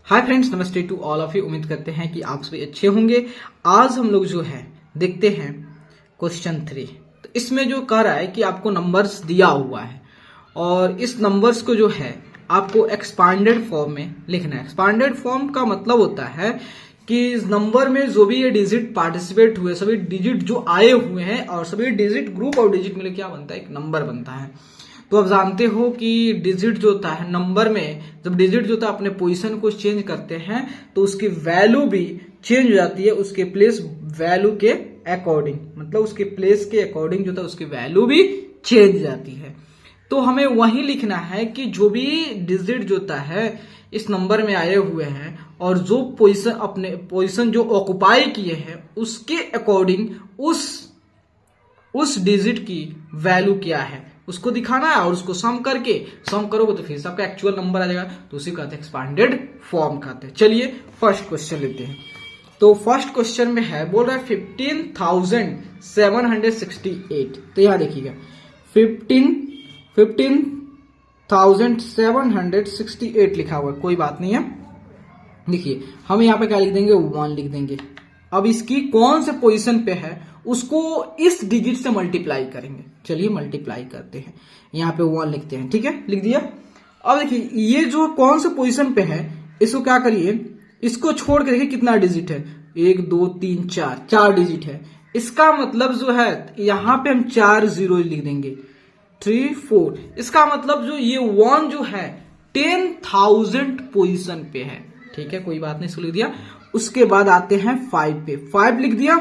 Hi friends, नमस्ते to all of you. उम्मीद करते हैं कि आप सभी अच्छे होंगे। आज हम लोग जो है देखते हैं क्वेश्चन 3। तो इसमें जो कह रहा है कि आपको नंबर्स दिया हुआ है और इस नंबर्स को जो है आपको एक्सपांडेड फॉर्म में लिखना है। एक्सपांडेड फॉर्म का मतलब होता है कि इस नंबर में जो भी ये डिजिट पार्टिसिपेट हुए, सभी डिजिट जो आए हुए हैं और सभी डिजिट ग्रुप और डिजिट मिले क्या बनता है, एक नंबर बनता है। तो आप जानते हो कि डिजिट जो होता है नंबर में, जब डिजिट जो होता है अपने पोजीशन को चेंज करते हैं तो उसकी वैल्यू भी चेंज हो जाती है उसके प्लेस वैल्यू के अकॉर्डिंग। मतलब उसके प्लेस के अकॉर्डिंग जो होता है उसकी वैल्यू भी चेंज हो जाती है। तो हमें वही लिखना है कि जो भी डिजिट जो होता है इस नंबर में आए हुए हैं और जो पोजीशन अपने पोजीशन जो ऑक्युपाई किए हैं उसके अकॉर्डिंग उस डिजिट की वैल्यू क्या है उसको दिखाना है और उसको सम करोगे तो फिर से आपका एक्चुअल नंबर आ जाएगा। तो उसी कहते हैं एक्सपांडेड फॉर्म कहते हैं। चलिए फर्स्ट क्वेश्चन लेते हैं। तो फर्स्ट क्वेश्चन में है, बोल रहा है 15,768। तो यहां देखिएगा 15,768 लिखा हुआ है, कोई बात नहीं है। देखिए हम यहाँ पे क्या लिख देंगे, 1 लिख देंगे। अब इसकी कौन से पोजीशन पे है उसको इस डिजिट से मल्टीप्लाई करेंगे। चलिए मल्टीप्लाई करते हैं। यहाँ पे 1 लिखते हैं, ठीक है, लिख दिया। अब देखिए ये जो कौन से पोजीशन पे है इसको क्या करिए, इसको छोड़ के देखिए कितना डिजिट है, 1 2 3 4 डिजिट है। इसका मतलब जो है यहाँ पे हम 4 जीरो लिख देंगे, 3 4। इसका मतलब जो ये 1 जो है 10,000 पोजीशन पे है, ठीक है, कोई बात नहीं, इसको लिख दिया। उसके बाद आते हैं 5 पे, 5 लिख दिया।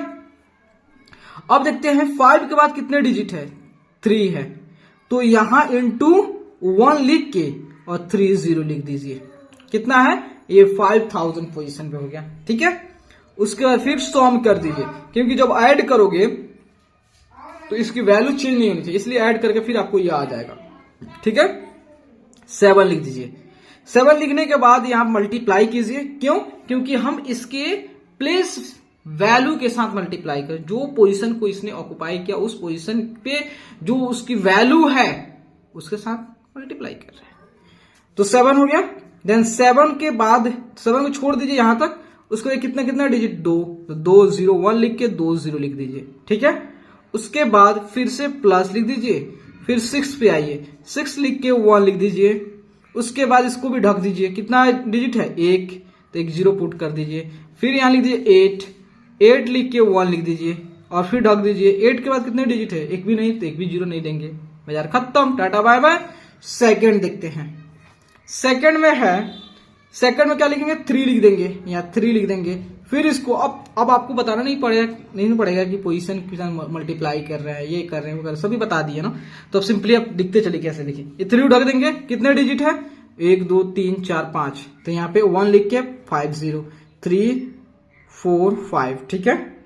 अब देखते हैं 5 के बाद कितने डिजिट है, 3 है। तो यहां इंटू 1 लिख के और 3 0 लिख दीजिए। कितना है ये, 5,000 पोजीशन पे हो गया, ठीक है। उसके बाद फिर सॉम कर दीजिए, क्योंकि जब ऐड करोगे तो इसकी वैल्यू चेंज नहीं होनी चाहिए, इसलिए ऐड करके फिर आपको ये आ जाएगा, ठीक है। 7 लिख दीजिए। 7 लिखने के बाद यहां मल्टीप्लाई कीजिए। क्यों? क्योंकि हम इसके प्लेस वैल्यू के साथ मल्टीप्लाई करें। जो पोजीशन को इसने ऑक्युपाई किया उस पोजीशन पे जो उसकी वैल्यू है उसके साथ मल्टीप्लाई कर रहे हैं। तो 7 हो गया। देन 7 के बाद 7 को छोड़ दीजिए यहां तक। उसके बाद कितना कितना डिजिट, 2, तो 2 0 1 लिख के 2 0 लिख दीजिए, ठीक है। उसके बाद फिर से प्लस लिख दीजिए, फिर 6 पे आइए, 6 लिख के 1 लिख दीजिए। उसके बाद इसको भी ढक दीजिए। कितना डिजिट है, 1, तो 1 0 पुट कर दीजिए। फिर यहां लिख दीजिए 8 लिख के 1 लिख दीजिए और फिर ढक दीजिए। 8 के बाद कितने डिजिट है, एक भी नहीं, तो एक भी 0 नहीं देंगे। बाजार खत्म, टाटा बाय बाय। सेकंड देखते हैं। सेकंड में क्या लिखेंगे, 3 लिख देंगे, यहाँ 3 लिख देंगे। फिर इसको अब आपको बताना नहीं पड़ेगा कि पोजीशन के साथ मल्टीप्लाई कर रहे हैं, ये कर रहे हैं, वो कर रहे हैं, सभी बता दिए ना। तो अब सिंपली आप लिखते चलिए कैसे। देखिए ये 3 ढक देंगे। कितने डिजिट है, 1 2 3 4 5। तो यहाँ पे 1 लिख के 5 0 3 4 5, ठीक है।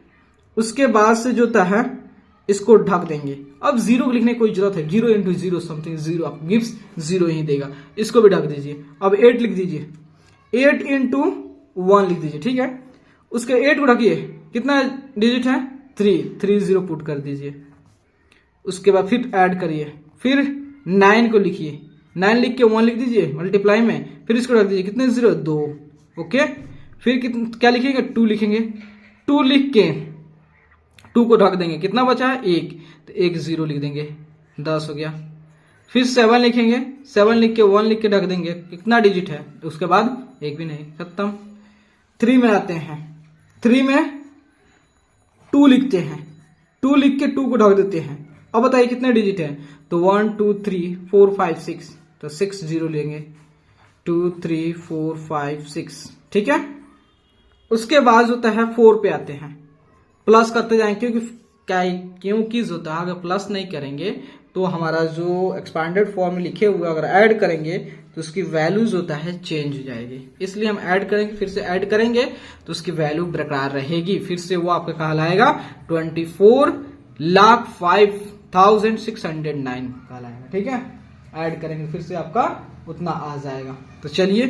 उसके बाद से जो है इसको ढक देंगे। अब 0 लिखने की कोई जरूरत है, 0 इंटू 0 समथिंग 0 आप गिव्स 0 ही देगा। इसको भी ढक दीजिए। अब 8 लिख दीजिए, 8 इंटू 1 लिख दीजिए, ठीक है। उसके 8 को ढकिए। कितना डिजिट है, 3 0 पुट कर दीजिए। उसके बाद फिर ऐड करिए, फिर 9 को लिखिए, 9 लिख के 1 लिख दीजिए मल्टीप्लाई में। फिर इसको ढक दीजिए। कितने 0, 2, ओके। फिर क्या लिखेंगे, 2 लिखेंगे। 2 लिख के 2 को ढक देंगे। कितना बचा है, 1, तो 1 0 लिख देंगे, 10 हो गया। फिर 7 लिखेंगे, 7 लिख के 1 लिख के ढक देंगे। कितना डिजिट है, उसके बाद एक भी नहीं, खत्म। 3 में आते हैं। 3 में 2 लिखते हैं, 2 लिख के 2 को ढक देते हैं। अब बताइए कितने डिजिट है, तो 1 2 3 4 5 6, तो 6 0 लेंगे, 2 3 4 5 6, ठीक है। उसके बाद होता है 4 पे आते हैं, प्लस करते जाएंगे। क्योंकि होता है अगर प्लस नहीं करेंगे तो हमारा जो एक्सपांडेड फॉर्म में लिखे हुए अगर ऐड करेंगे तो उसकी वैल्यूज होता है चेंज हो जाएगी। इसलिए हम ऐड करेंगे, फिर से ऐड करेंगे तो उसकी वैल्यू बरकरार रहेगी। फिर से वो आपका कहलाएगा 24,05,609 कहलाएगा, ठीक है। ऐड करेंगे फिर से आपका उतना आ जाएगा। तो चलिए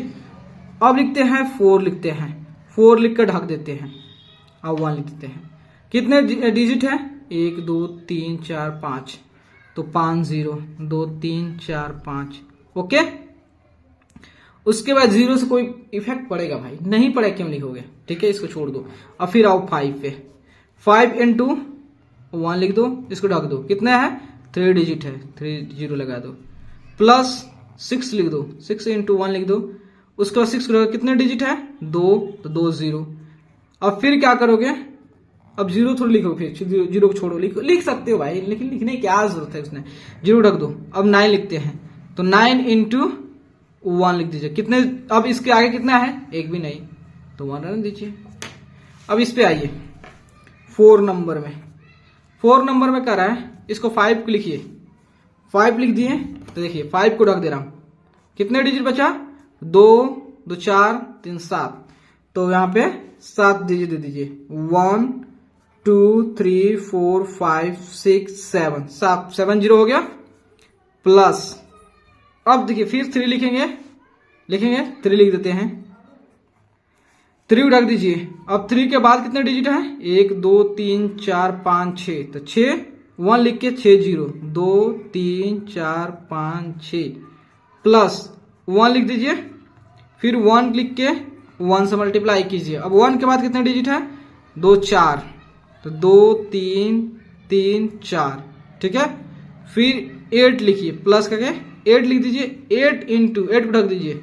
अब लिखते हैं 4 लिखते हैं, 4 लिख कर ढक देते हैं। अब 1 लिख देते हैं। कितने डिजिट है, 1 2 3 4 5, तो 5 0 2 3 4 5, ओके। उसके बाद 0 से कोई इफेक्ट पड़ेगा भाई? नहीं पड़ेगा, क्यों लिखोगे? ठीक है, इसको छोड़ दो। अब फिर आओ 5 पे। 5 इंटू 1 लिख दो, इसको ढक दो। कितना है? 3 डिजिट है, 3 0 लगा दो। प्लस 6 लिख दो, 6 इंटू 1 लिख दो। उसके बाद 6 कितने डिजिट है? 2, तो 2 0। अब फिर क्या करोगे? अब 0 थोड़ी लिखो, फिर 0 को छोड़ो, लिख सकते हो भाई, लेकिन लिखने की क्या जरूरत है उसने? 0 ढक दो। अब 9 लिखते हैं, तो 9 इंटू 1 लिख दीजिए। कितने? अब इसके आगे कितना है? एक भी नहीं, तो 1 रहने दीजिए। अब इस पे आइए 4 नंबर में। 4 नंबर में क्या रहा है? इसको 5 लिखिए। 5 लिख दिए, तो देखिए 5 को ढक दे रहा हूं। कितने डिजिट बचा? 2 2 4 3 7, तो यहां पे 7 डिजिट दे दीजिए। 1 2 3 4 5 6 7, 7 0 हो गया। प्लस अब देखिए फिर 3 लिखेंगे, 3 लिख देते हैं। 3 ढक दीजिए। अब 3 के बाद कितने डिजिट है? 1 2 3 4 5 6, तो 6 1 लिख के 6 0, 2 3 4 5 6, प्लस 1 लिख दीजिए। फिर 1 लिख के 1 से मल्टीप्लाई कीजिए। अब 1 के बाद कितने डिजिट है? 2 4, तो 2 3 3 4, ठीक है। फिर 8 लिखिए, प्लस करके 8 लिख दीजिए। 8 इंटू 8 को ढक दीजिए।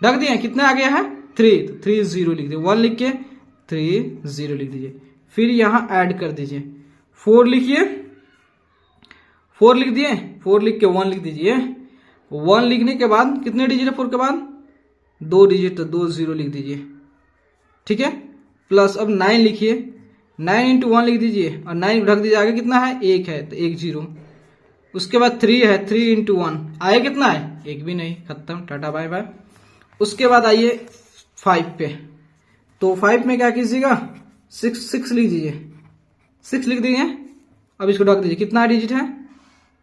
ढक दिए, कितना आ गया है? 3, तो 3 0 लिख दिए। 1 लिख के 3 0 लिख दीजिए। फिर यहां ऐड कर दीजिए। 4 लिखिए, 4 लिख दिए। 4 लिख के 1 लिख दीजिए। 1 लिखने के बाद कितने डिजिट है 4 के बाद? 2 डिजिट, तो 2 0 लिख दीजिए, ठीक है। प्लस अब 9 लिखिए। 9 इंटू 1 लिख दीजिए, और 9 ढक दीजिए। आगे कितना है? 1 है, तो 1 0। उसके बाद 3 है, 3 इंटू 1 आगे कितना है? 1 भी नहीं, खत्म, टाटा बाय बाय। उसके बाद आइए 5 पे। तो 5 में क्या कीजिएगा? 6 लिख दीजिए। 6 लिख दिए। अब इसको ढक दीजिए। कितना डिजिट है?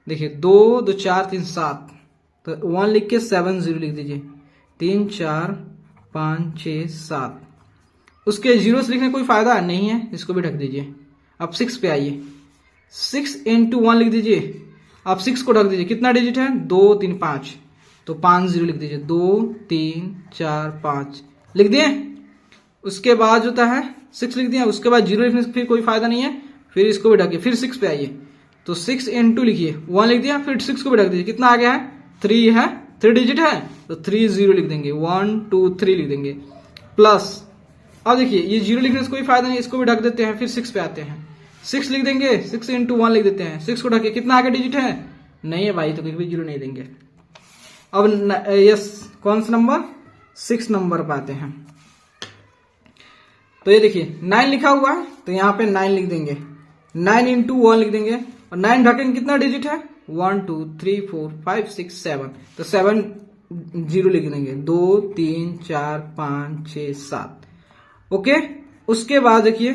देखिए 2 2 4 3 7, तो 1 लिख के 7 0 लिख दीजिए। 3 4 5 6 7। उसके 0 से लिखने कोई फायदा नहीं है, इसको भी ढक दीजिए। अब 6 पे आइए। 6 इंटू 1 लिख दीजिए। अब 6 को ढक दीजिए। कितना डिजिट है? 2 3 5, तो 5 0 लिख दीजिए। 2 3 4 5 लिख दिए। उसके बाद जो है 6 लिख दिया। उसके बाद 0 लिखने से फिर कोई फायदा नहीं है, फिर इसको भी ढकिए। फिर 6 पे आइए, तो 6 इंटू लिखिए, 1 लिख दिया। फिर 6 को भी ढक दीजिए। कितना आ गया है? 3 है, 3 डिजिट है, तो 3 0 लिख देंगे। 1 2 3 लिख देंगे। प्लस अब देखिए ये 0 लिखने से कोई फायदा नहीं, इसको भी ढक देते हैं। फिर 6 पे आते हैं, 6 लिख देंगे। 6 इंटू 1 लिख देते हैं। 6 को ढकिए। कितना आगे डिजिट है? नहीं है भाई, तो कोई भी 0 नहीं देंगे। अब यस, कौन सा नंबर? 6 नंबर पे आते हैं। तो ये देखिए 9 लिखा हुआ है, तो यहाँ पे 9 लिख देंगे। 9 इंटू 1 लिख देंगे, और 9 ढकेंगे। कितना डिजिट है? 1 2 3 4 5 6 7, तो 7 0 लिख देंगे। 2 3 4 5 6 7, ओके। उसके बाद देखिए,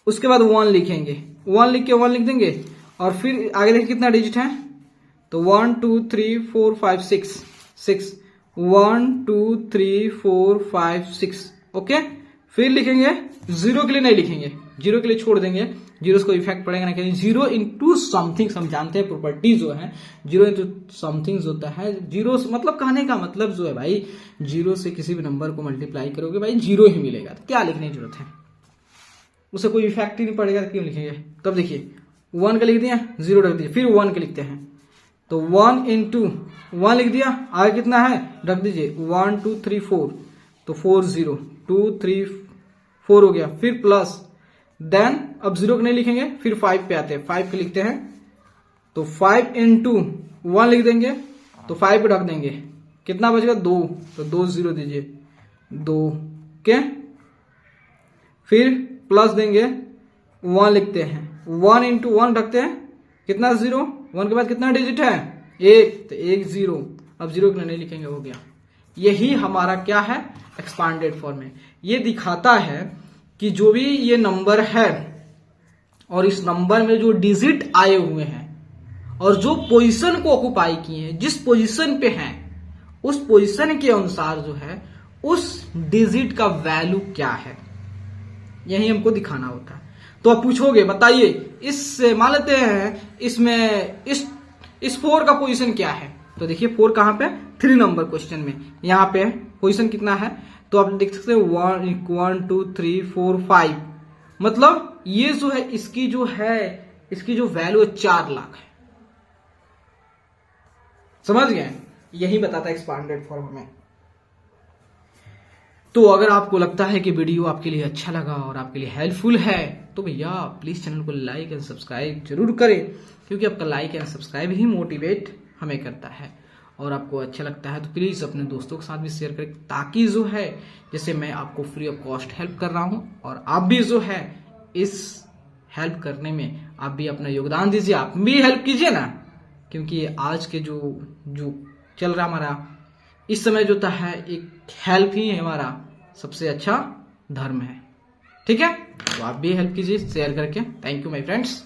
उसके बाद 1 लिखेंगे। 1 लिख के 1 लिख देंगे, और फिर आगे देखिए कितना डिजिट है? तो 1 2 3 4 5 6 6, 1 2 3 4 5 6, ओके। फिर लिखेंगे, 0 के लिए नहीं लिखेंगे, 0 के लिए छोड़ देंगे। 0 से कोई इफेक्ट पड़ेगा नहीं, 0 इंटू समथिंग हम जानते हैं प्रॉपर्टी जो है, 0 इंटू समथिंग होता है। 0 मतलब कहने का मतलब जो है भाई, 0 से किसी भी नंबर को मल्टीप्लाई करोगे भाई 0 ही मिलेगा, तो क्या लिखने की जरूरत है? उसे कोई इफेक्ट ही नहीं पड़ेगा, क्यों लिखेंगे? तब देखिए 1 का लिख दिया, 0 रख दिया। फिर 1 के लिखते हैं, तो 1 इंटू 1 लिख दिया। आगे कितना है? रख दीजिए। 1 2 3 4, तो 4 0 2 3 4 हो गया। फिर प्लस, देन अब 0 को नहीं लिखेंगे। फिर 5 पे आते हैं, 5 के लिखते हैं। तो 5 इंटू 1 लिख देंगे, तो 5 पे ढक देंगे। कितना बचेगा? 2, तो 2 0 दीजिए। 2 के फिर प्लस देंगे, 1 लिखते हैं। 1 इंटू 1 ढकते हैं। कितना? 0। 1 के बाद कितना डिजिट है? 1, तो 1 0। अब 0 के लिए नहीं लिखेंगे, हो गया। यही हमारा क्या है? एक्सपांडेड फॉर्म है। ये दिखाता है कि जो भी ये नंबर है, और इस नंबर में जो डिजिट आए हुए हैं, और जो पोजीशन को ऑक्युपाई किए हैं, जिस पोजीशन पे हैं, उस पोजीशन के अनुसार जो है उस डिजिट का वैल्यू क्या है, यही हमको दिखाना होता है। तो आप पूछोगे, बताइए, इस मान लेते हैं इसमें इस 4 का पोजीशन क्या है, तो देखिए 4 कहां पे, 3 नंबर क्वेश्चन में यहां पे पोजीशन कितना है, तो आप देख सकते हैं 1 2 3 4 5, मतलब ये जो है इसकी जो वैल्यू है 4 लाख है। समझ गए, यही बताता है एक्सपांडेड फॉर्म में। तो अगर आपको लगता है कि वीडियो आपके लिए अच्छा लगा और आपके लिए हेल्पफुल है तो भैया प्लीज चैनल को लाइक एंड सब्सक्राइब जरूर करें, क्योंकि आपका like and subscribe he motivate हमें करता है। और आपको अच्छा लगता है तो प्लीज अपने दोस्तों के साथ भी शेयर करें, ताकि जो है जैसे मैं आपको फ्री ऑफ कॉस्ट हेल्प कर रहा हूं और आप भी जो है इस हेल्प करने में आप भी अपना योगदान दीजिए, आप भी हेल्प कीजिए ना, क्योंकि आज के जो चल रहा हमारा इस समय जो है एक हेल्प ही हमारा सबसे अच्छा धर्म है। ठीक है, तो आप भी हेल्प कीजिए शेयर करके। Thank you my friends.